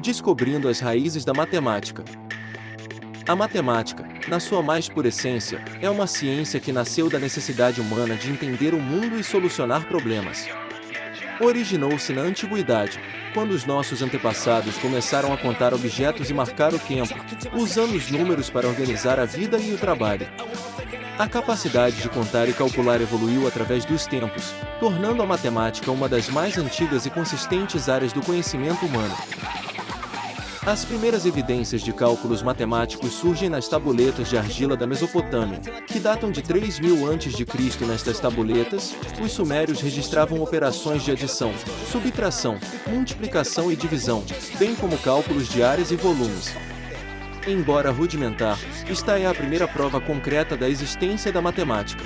Descobrindo as raízes da matemática. A matemática, na sua mais pura essência, é uma ciência que nasceu da necessidade humana de entender o mundo e solucionar problemas. Originou-se na antiguidade, quando os nossos antepassados começaram a contar objetos e marcar o tempo, usando os números para organizar a vida e o trabalho. A capacidade de contar e calcular evoluiu através dos tempos, tornando a matemática uma das mais antigas e consistentes áreas do conhecimento humano. As primeiras evidências de cálculos matemáticos surgem nas tabuletas de argila da Mesopotâmia, que datam de 3000 a.C. Nestas tabuletas, os sumérios registravam operações de adição, subtração, multiplicação e divisão, bem como cálculos de áreas e volumes. Embora rudimentar, esta é a primeira prova concreta da existência da matemática.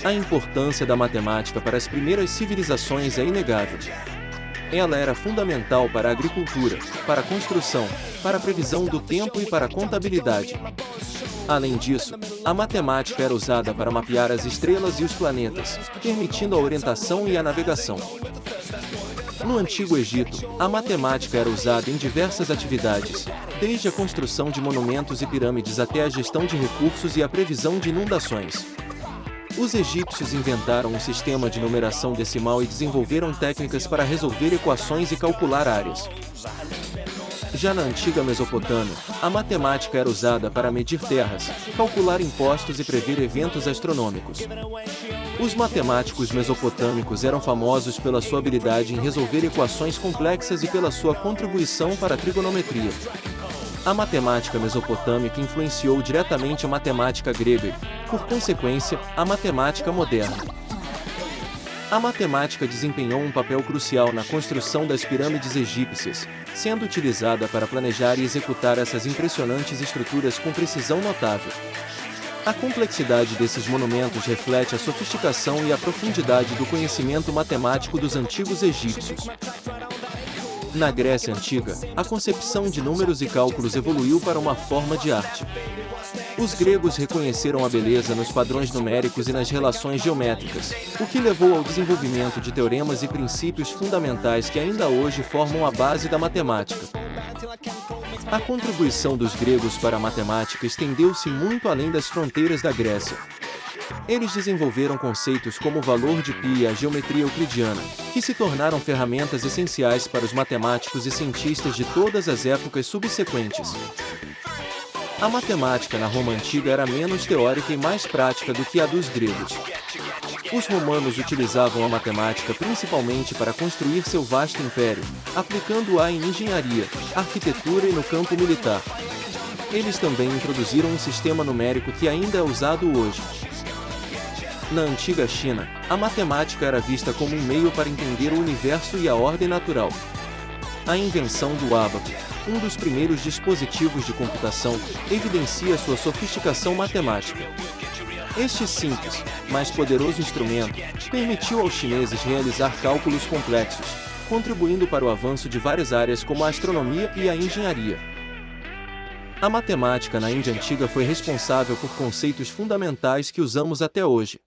A importância da matemática para as primeiras civilizações é inegável. Ela era fundamental para a agricultura, para a construção, para a previsão do tempo e para a contabilidade. Além disso, a matemática era usada para mapear as estrelas e os planetas, permitindo a orientação e a navegação. No Antigo Egito, a matemática era usada em diversas atividades, desde a construção de monumentos e pirâmides até a gestão de recursos e a previsão de inundações. Os egípcios inventaram um sistema de numeração decimal e desenvolveram técnicas para resolver equações e calcular áreas. Já na antiga Mesopotâmia, a matemática era usada para medir terras, calcular impostos e prever eventos astronômicos. Os matemáticos mesopotâmicos eram famosos pela sua habilidade em resolver equações complexas e pela sua contribuição para a trigonometria. A matemática mesopotâmica influenciou diretamente a matemática grega e, por consequência, a matemática moderna. A matemática desempenhou um papel crucial na construção das pirâmides egípcias, sendo utilizada para planejar e executar essas impressionantes estruturas com precisão notável. A complexidade desses monumentos reflete a sofisticação e a profundidade do conhecimento matemático dos antigos egípcios. Na Grécia Antiga, a concepção de números e cálculos evoluiu para uma forma de arte. Os gregos reconheceram a beleza nos padrões numéricos e nas relações geométricas, o que levou ao desenvolvimento de teoremas e princípios fundamentais que ainda hoje formam a base da matemática. A contribuição dos gregos para a matemática estendeu-se muito além das fronteiras da Grécia. Eles desenvolveram conceitos como o valor de π e a geometria euclidiana, que se tornaram ferramentas essenciais para os matemáticos e cientistas de todas as épocas subsequentes. A matemática na Roma Antiga era menos teórica e mais prática do que a dos gregos. Os romanos utilizavam a matemática principalmente para construir seu vasto império, aplicando-a em engenharia, arquitetura e no campo militar. Eles também introduziram um sistema numérico que ainda é usado hoje. Na antiga China, a matemática era vista como um meio para entender o universo e a ordem natural. A invenção do ábaco, um dos primeiros dispositivos de computação, evidencia sua sofisticação matemática. Este simples, mas poderoso instrumento, permitiu aos chineses realizar cálculos complexos, contribuindo para o avanço de várias áreas como a astronomia e a engenharia. A matemática na Índia Antiga foi responsável por conceitos fundamentais que usamos até hoje.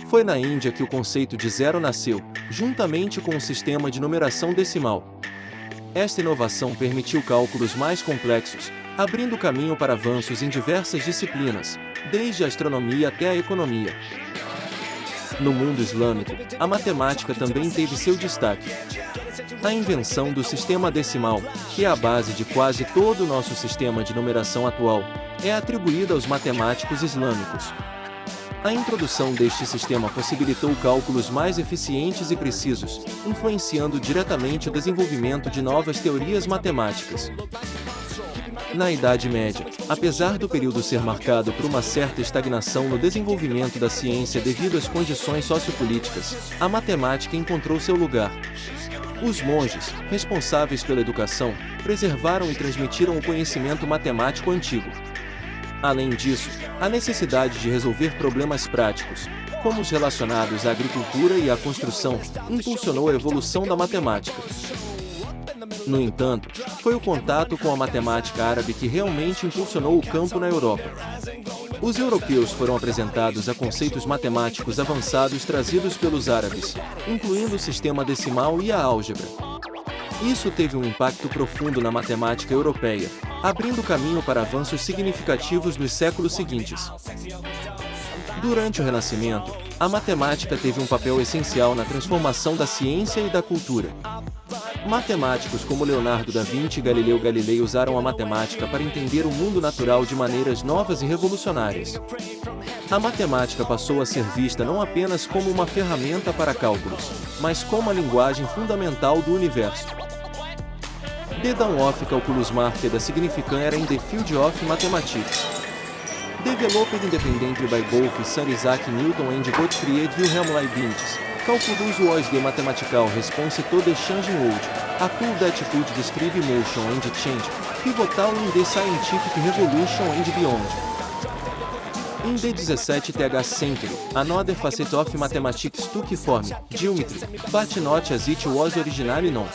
Foi na Índia que o conceito de zero nasceu, juntamente com um sistema de numeração decimal. Esta inovação permitiu cálculos mais complexos, abrindo caminho para avanços em diversas disciplinas, desde a astronomia até a economia. No mundo islâmico, a matemática também teve seu destaque. A invenção do sistema decimal, que é a base de quase todo o nosso sistema de numeração atual, é atribuída aos matemáticos islâmicos. A introdução deste sistema possibilitou cálculos mais eficientes e precisos, influenciando diretamente o desenvolvimento de novas teorias matemáticas. Na Idade Média, apesar do período ser marcado por uma certa estagnação no desenvolvimento da ciência devido às condições sociopolíticas, a matemática encontrou seu lugar. Os monges, responsáveis pela educação, preservaram e transmitiram o conhecimento matemático antigo. Além disso, a necessidade de resolver problemas práticos, como os relacionados à agricultura e à construção, impulsionou a evolução da matemática. No entanto, foi o contato com a matemática árabe que realmente impulsionou o campo na Europa. Os europeus foram apresentados a conceitos matemáticos avançados trazidos pelos árabes, incluindo o sistema decimal e a álgebra. Isso teve um impacto profundo na matemática europeia, abrindo caminho para avanços significativos nos séculos seguintes. Durante o Renascimento, a matemática teve um papel essencial na transformação da ciência e da cultura. Matemáticos como Leonardo da Vinci e Galileu Galilei usaram a matemática para entender o mundo natural de maneiras novas e revolucionárias. A matemática passou a ser vista não apenas como uma ferramenta para cálculos, mas como a linguagem fundamental do universo. The dawn of calculus marked a significance in the field of mathematics. Developed independently by both Sir Isaac Newton and Gottfried Wilhelm Leibniz, calculus was the mathematical response to the changing world, a tool that could describe motion and change, pivotal in the scientific revolution and beyond. In the 17th century, another facet of mathematics took form, geometry, but not as it was originally known.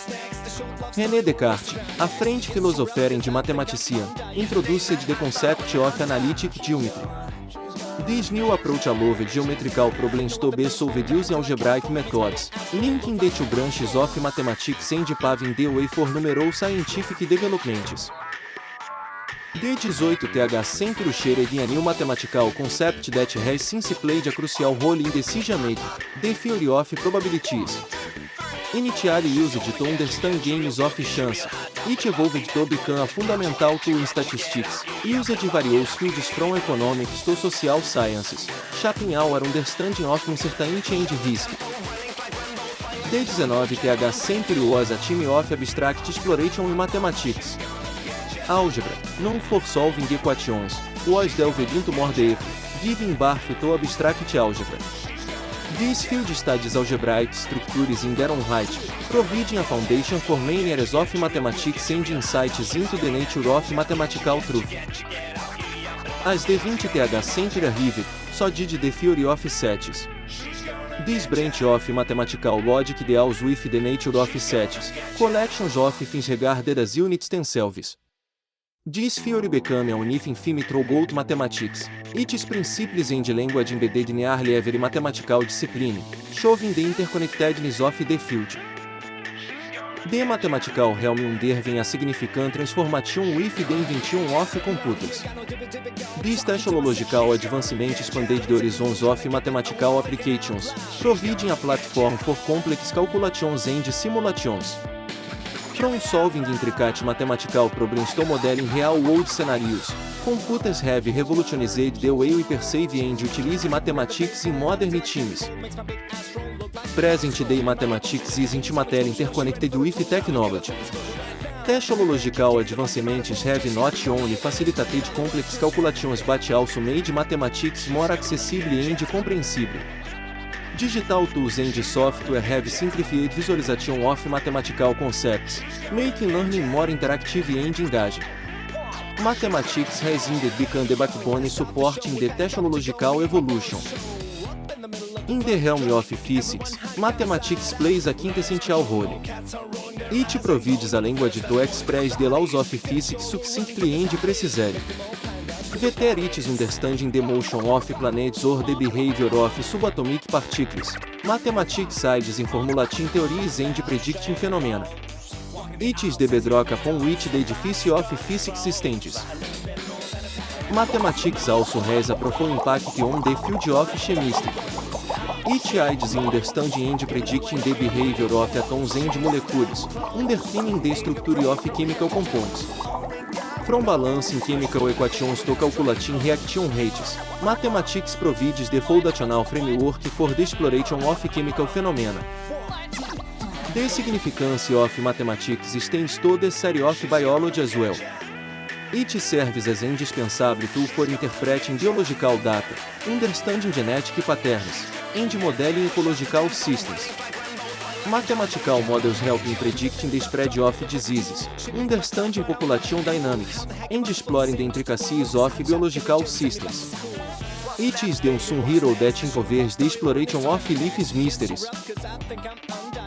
René Descartes, a French philosopher and mathematician, introduced the concept of analytic geometry. This new approach allowed geometrical problems to be solved using algebraic methods, linking the two branches of mathematics and paving the way for numerous scientific developments. The 18th century shared a new mathematical concept that has since played a crucial role in decision-making, the theory of probabilities. Initially used to understand games of chance, it evolved to become a fundamental tool in statistics, used in various fields from economics to social sciences, shaping our understanding of uncertainty and risk. The 19th century was a time of abstract exploration in mathematics. Algebra, known for solving equations, was delved into more depth, giving birth to abstract algebra. This field studies algebraic structures in their own right, providing a foundation for many areas of mathematics and insights into the nature of mathematical truth. As the 20th century arrived, so did the theory of sets. This branch of mathematical logic deals with the nature of sets, collections of things regarded as units themselves. This theory became a unified theme throughout mathematics. Its principles and language embedded in nearly every mathematical discipline, showing the interconnectedness of the field. The mathematical realm underwent a significant transformation with the invention of computers. This technological advancement expanded the horizons of mathematical applications, providing a platform for complex calculations and simulations. From solving intricate mathematical problems to modeling real-world scenarios, computers have revolutionized the way we perceive and utilize mathematics in modern teams. Present-day mathematics is intimately interconnected with technology. Technological advancements have not only facilitated complex calculations but also made mathematics more accessible and comprehensible. Digital tools and software have simplified visualization of mathematical concepts, making learning more interactive and engaging. Mathematics has indeed become the backbone supporting the technological evolution. In the realm of physics, mathematics plays a quintessential role. It provides a language to express the laws of physics succinctly and precisely. Whether it is understanding the motion of planets or the behavior of subatomic particles, mathematics aids in formulating theories and predicting phenomena. It is the bedrock upon which the edifice of physics stands. Mathematics also has a profound impact on the field of chemistry. It aids in understanding and predicting the behavior of atoms and molecules, underpinning the structure of chemical compounds. From balancing chemical equations to calculating reaction rates, mathematics provides the foundational framework for the exploration of chemical phenomena. The significance of mathematics extends to the study of biology as well. It serves as an indispensable tool for interpreting biological data, understanding genetic patterns, and modeling ecological systems. Mathematical models help in predicting the spread of diseases, understanding population dynamics, and exploring the intricacies of biological systems. It is the unsung hero that uncovers the exploration of life's mysteries.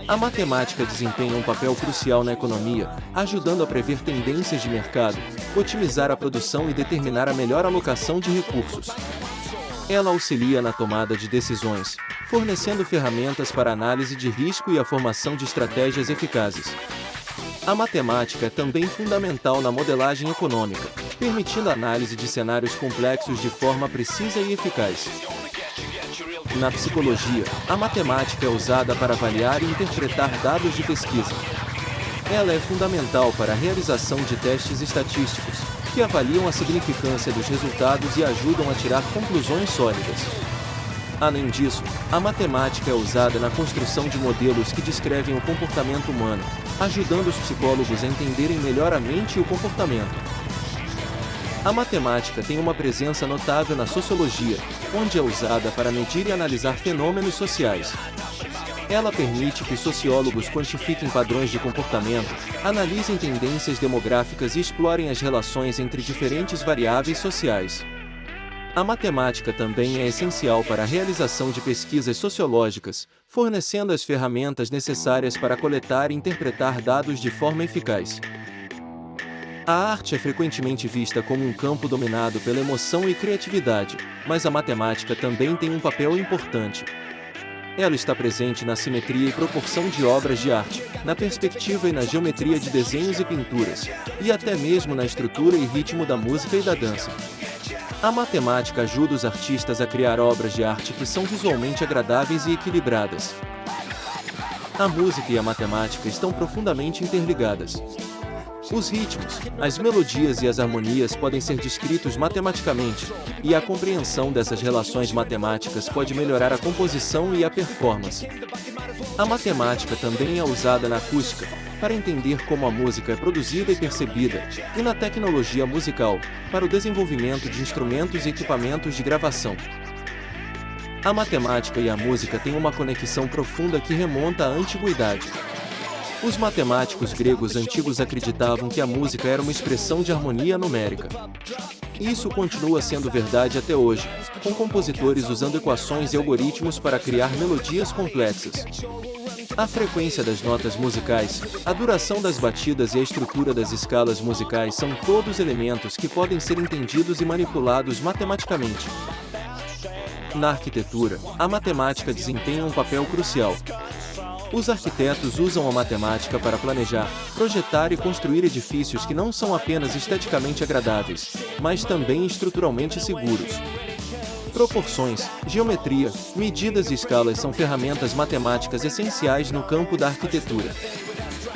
A matemática desempenha um papel crucial na economia, ajudando a prever tendências de mercado, otimizar a produção e determinar a melhor alocação de recursos. Ela auxilia na tomada de decisões, fornecendo ferramentas para análise de risco e a formação de estratégias eficazes. A matemática é também fundamental na modelagem econômica, permitindo a análise de cenários complexos de forma precisa e eficaz. Na psicologia, a matemática é usada para avaliar e interpretar dados de pesquisa. Ela é fundamental para a realização de testes estatísticos, que avaliam a significância dos resultados e ajudam a tirar conclusões sólidas. Além disso, a matemática é usada na construção de modelos que descrevem o comportamento humano, ajudando os psicólogos a entenderem melhor a mente e o comportamento. A matemática tem uma presença notável na sociologia, onde é usada para medir e analisar fenômenos sociais. Ela permite que sociólogos quantifiquem padrões de comportamento, analisem tendências demográficas e explorem as relações entre diferentes variáveis sociais. A matemática também é essencial para a realização de pesquisas sociológicas, fornecendo as ferramentas necessárias para coletar e interpretar dados de forma eficaz. A arte é frequentemente vista como um campo dominado pela emoção e criatividade, mas a matemática também tem um papel importante. Ela está presente na simetria e proporção de obras de arte, na perspectiva e na geometria de desenhos e pinturas, e até mesmo na estrutura e ritmo da música e da dança. A matemática ajuda os artistas a criar obras de arte que são visualmente agradáveis e equilibradas. A música e a matemática estão profundamente interligadas. Os ritmos, as melodias e as harmonias podem ser descritos matematicamente, e a compreensão dessas relações matemáticas pode melhorar a composição e a performance. A matemática também é usada na acústica, para entender como a música é produzida e percebida, e na tecnologia musical, para o desenvolvimento de instrumentos e equipamentos de gravação. A matemática e a música têm uma conexão profunda que remonta à antiguidade. Os matemáticos gregos antigos acreditavam que a música era uma expressão de harmonia numérica. Isso continua sendo verdade até hoje, com compositores usando equações e algoritmos para criar melodias complexas. A frequência das notas musicais, a duração das batidas e a estrutura das escalas musicais são todos elementos que podem ser entendidos e manipulados matematicamente. Na arquitetura, a matemática desempenha um papel crucial. Os arquitetos usam a matemática para planejar, projetar e construir edifícios que não são apenas esteticamente agradáveis, mas também estruturalmente seguros. Proporções, geometria, medidas e escalas são ferramentas matemáticas essenciais no campo da arquitetura.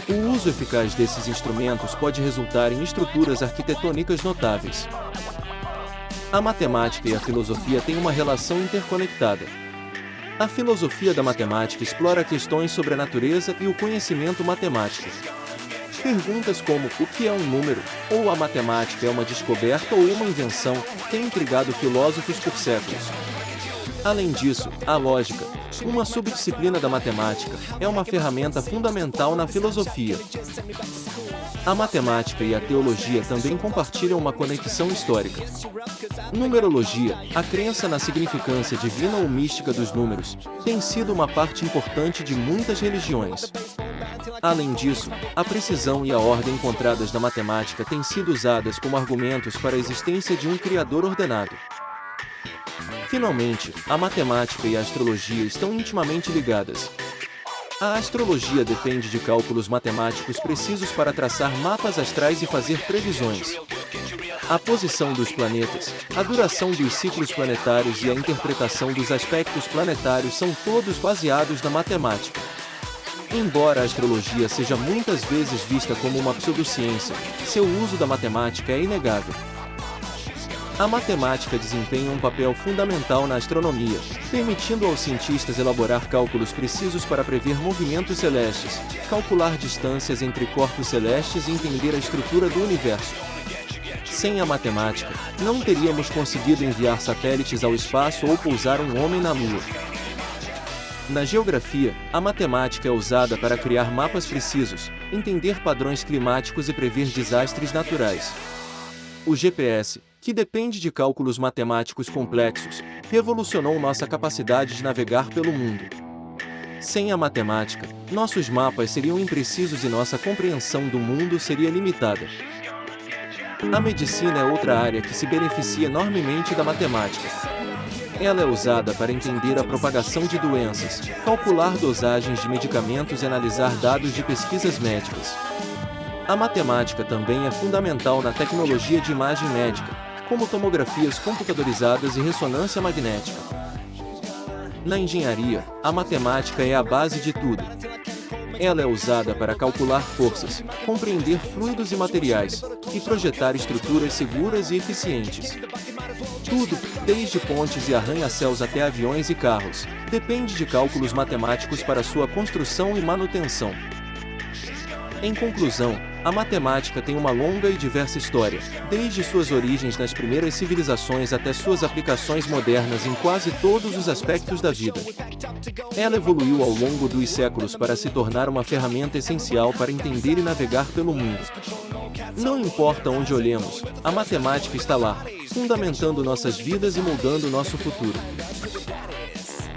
O uso eficaz desses instrumentos pode resultar em estruturas arquitetônicas notáveis. A matemática e a filosofia têm uma relação interconectada. A filosofia da matemática explora questões sobre a natureza e o conhecimento matemático. Perguntas como o que é um número, ou a matemática é uma descoberta ou uma invenção, têm intrigado filósofos por séculos. Além disso, a lógica, uma subdisciplina da matemática, é uma ferramenta fundamental na filosofia. A matemática e a teologia também compartilham uma conexão histórica. Numerologia, a crença na significância divina ou mística dos números, tem sido uma parte importante de muitas religiões. Além disso, a precisão e a ordem encontradas na matemática têm sido usadas como argumentos para a existência de um Criador ordenado. Finalmente, a matemática e a astrologia estão intimamente ligadas. A astrologia depende de cálculos matemáticos precisos para traçar mapas astrais e fazer previsões. A posição dos planetas, a duração dos ciclos planetários e a interpretação dos aspectos planetários são todos baseados na matemática. Embora a astrologia seja muitas vezes vista como uma pseudociência, seu uso da matemática é inegável. A matemática desempenha um papel fundamental na astronomia, permitindo aos cientistas elaborar cálculos precisos para prever movimentos celestes, calcular distâncias entre corpos celestes e entender a estrutura do universo. Sem a matemática, não teríamos conseguido enviar satélites ao espaço ou pousar um homem na Lua. Na geografia, a matemática é usada para criar mapas precisos, entender padrões climáticos e prever desastres naturais. O GPS, que depende de cálculos matemáticos complexos, revolucionou nossa capacidade de navegar pelo mundo. Sem a matemática, nossos mapas seriam imprecisos e nossa compreensão do mundo seria limitada. A medicina é outra área que se beneficia enormemente da matemática. Ela é usada para entender a propagação de doenças, calcular dosagens de medicamentos e analisar dados de pesquisas médicas. A matemática também é fundamental na tecnologia de imagem médica, como tomografias computadorizadas e ressonância magnética. Na engenharia, a matemática é a base de tudo. Ela é usada para calcular forças, compreender fluidos e materiais, e projetar estruturas seguras e eficientes. Tudo, desde pontes e arranha-céus até aviões e carros, depende de cálculos matemáticos para sua construção e manutenção. Em conclusão, a matemática tem uma longa e diversa história, desde suas origens nas primeiras civilizações até suas aplicações modernas em quase todos os aspectos da vida. Ela evoluiu ao longo dos séculos para se tornar uma ferramenta essencial para entender e navegar pelo mundo. Não importa onde olhemos, a matemática está lá, fundamentando nossas vidas e moldando nosso futuro.